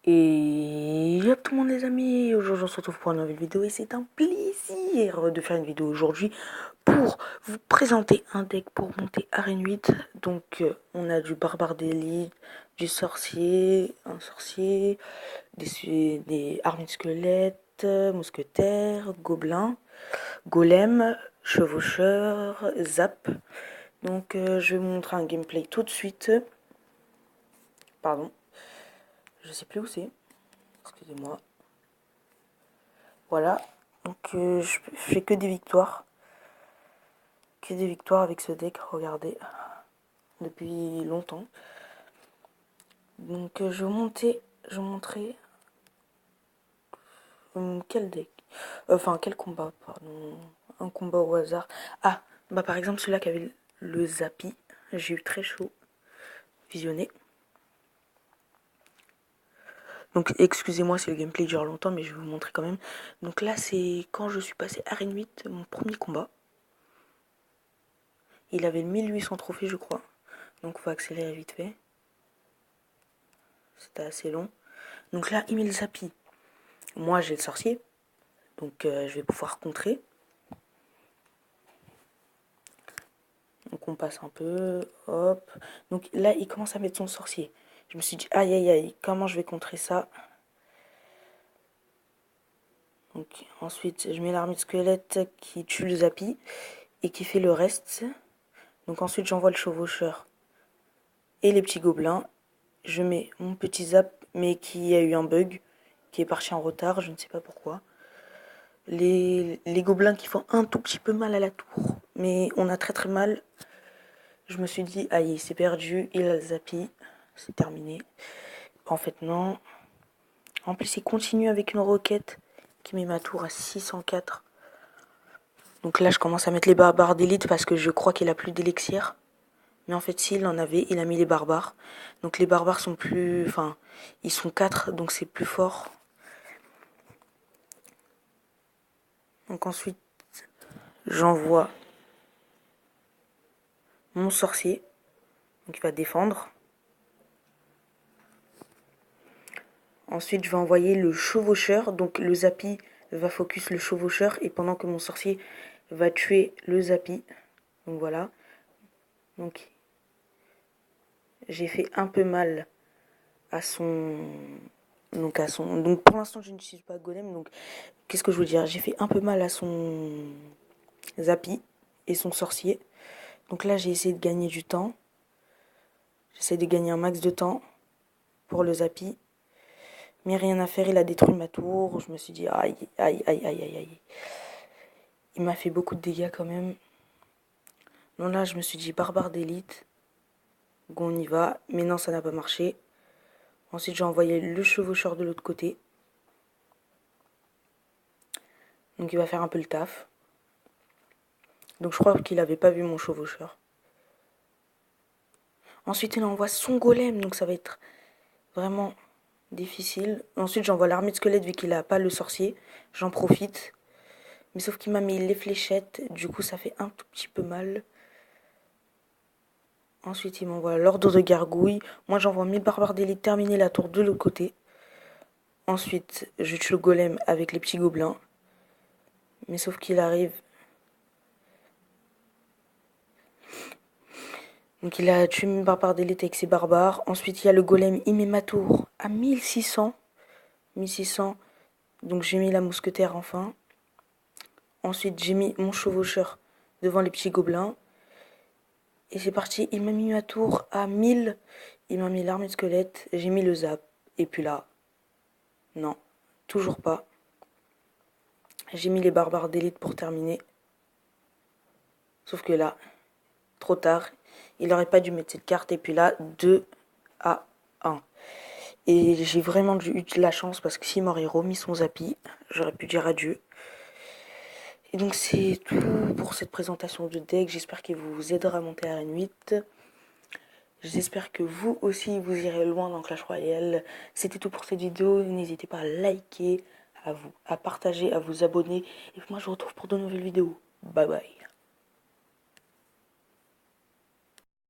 Et yop tout le monde les amis, aujourd'hui on se retrouve pour une nouvelle vidéo et c'est un plaisir de faire une vidéo aujourd'hui pour vous présenter un deck pour monter Arène 8. Donc on a du barbare d'élite, du sorcier, un sorcier, des armées de squelettes, mousquetaires, gobelins, golem, chevaucheur, zap. Donc je vais vous montrer un gameplay tout de suite. Pardon, je sais plus où c'est. Excusez-moi. Voilà. Donc je fais que des victoires. Que des victoires avec ce deck, regardez. Depuis longtemps. Donc je vais vous montrer quel deck. Enfin quel combat, pardon. Un combat au hasard. Ah, bah par exemple celui-là qui avait le Zappy. J'ai eu très chaud. Visionné. Donc excusez-moi si le gameplay dure longtemps, mais je vais vous montrer quand même. Donc là c'est quand je suis passé Arène 8, mon premier combat. Il avait 1800 trophées je crois. Donc faut accélérer vite fait. C'était assez long. Donc là il met le Zappy. Moi j'ai le sorcier. Donc je vais pouvoir contrer. Donc on passe un peu. Hop. Donc là il commence à mettre son sorcier. Je me suis dit aïe aïe aïe, comment je vais contrer ça? Donc ensuite je mets l'armée de squelette qui tue le Zappy et qui fait le reste. Donc ensuite j'envoie le chevaucheur et les petits gobelins. Je mets mon petit zap mais qui a eu un bug, qui est parti en retard, je ne sais pas pourquoi. Les gobelins qui font un tout petit peu mal à la tour, mais on a très très mal. Je me suis dit aïe c'est perdu, il a le Zappy, c'est terminé. En fait non. En plus il continue avec une roquette qui met ma tour à 604. Donc là je commence à mettre les barbares d'élite parce que je crois qu'il a plus d'élixir. Mais en fait s'il en avait, il a mis les barbares. Donc les barbares sont plus... Enfin, ils sont 4, donc c'est plus fort. Donc ensuite, j'envoie mon sorcier. Donc il va défendre. Ensuite, je vais envoyer le chevaucheur. Donc le Zappy va focus le chevaucheur. Et pendant que mon sorcier va tuer le Zappy. Donc voilà. Donc j'ai fait un peu mal à son... Donc pour l'instant, je n'utilise pas Golem. Donc qu'est-ce que je veux dire? J'ai fait un peu mal à son Zappy et son sorcier. Donc là, j'ai essayé de gagner du temps. J'essaie de gagner un max de temps pour le Zappy. Mais rien à faire, il a détruit ma tour. Je me suis dit, aïe, aïe, aïe, aïe, aïe, aïe. Il m'a fait beaucoup de dégâts quand même. Donc là, je me suis dit, barbare d'élite. Go, on y va. Mais non, ça n'a pas marché. Ensuite, j'ai envoyé le chevaucheur de l'autre côté. Donc il va faire un peu le taf. Donc je crois qu'il n'avait pas vu mon chevaucheur. Ensuite, il envoie son golem. Donc ça va être vraiment difficile. Ensuite, j'envoie l'armée de squelettes vu qu'il n'a pas le sorcier. J'en profite. Mais sauf qu'il m'a mis les fléchettes. Du coup, ça fait un tout petit peu mal. Ensuite, il m'envoie l'ordre de gargouille. Moi, j'envoie mes barbares d'élite terminer la tour de l'autre côté. Ensuite, je tue le golem avec les petits gobelins. Mais sauf qu'il arrive. Donc, il a tué mes barbares d'élite avec ses barbares. Ensuite, il y a le golem. Il met ma tour à 1600. 1600. Donc, j'ai mis la mousquetaire enfin. Ensuite, j'ai mis mon chevaucheur devant les petits gobelins. Et c'est parti. Il m'a mis ma tour à 1000. Il m'a mis l'armée de squelettes. J'ai mis le zap. Et puis là, non, toujours pas. J'ai mis les barbares d'élite pour terminer. Sauf que là, trop tard. Il n'aurait pas dû mettre cette carte. Et puis là, 2 à 1. Et j'ai vraiment eu de la chance parce que s'il m'aurait remis son Zappy, j'aurais pu dire adieu. Et donc c'est tout pour cette présentation de deck. J'espère qu'il vous aidera à monter à Arène 8. J'espère que vous aussi vous irez loin dans Clash Royale. C'était tout pour cette vidéo. N'hésitez pas à liker, à partager, à vous abonner. Et moi je vous retrouve pour de nouvelles vidéos. Bye bye.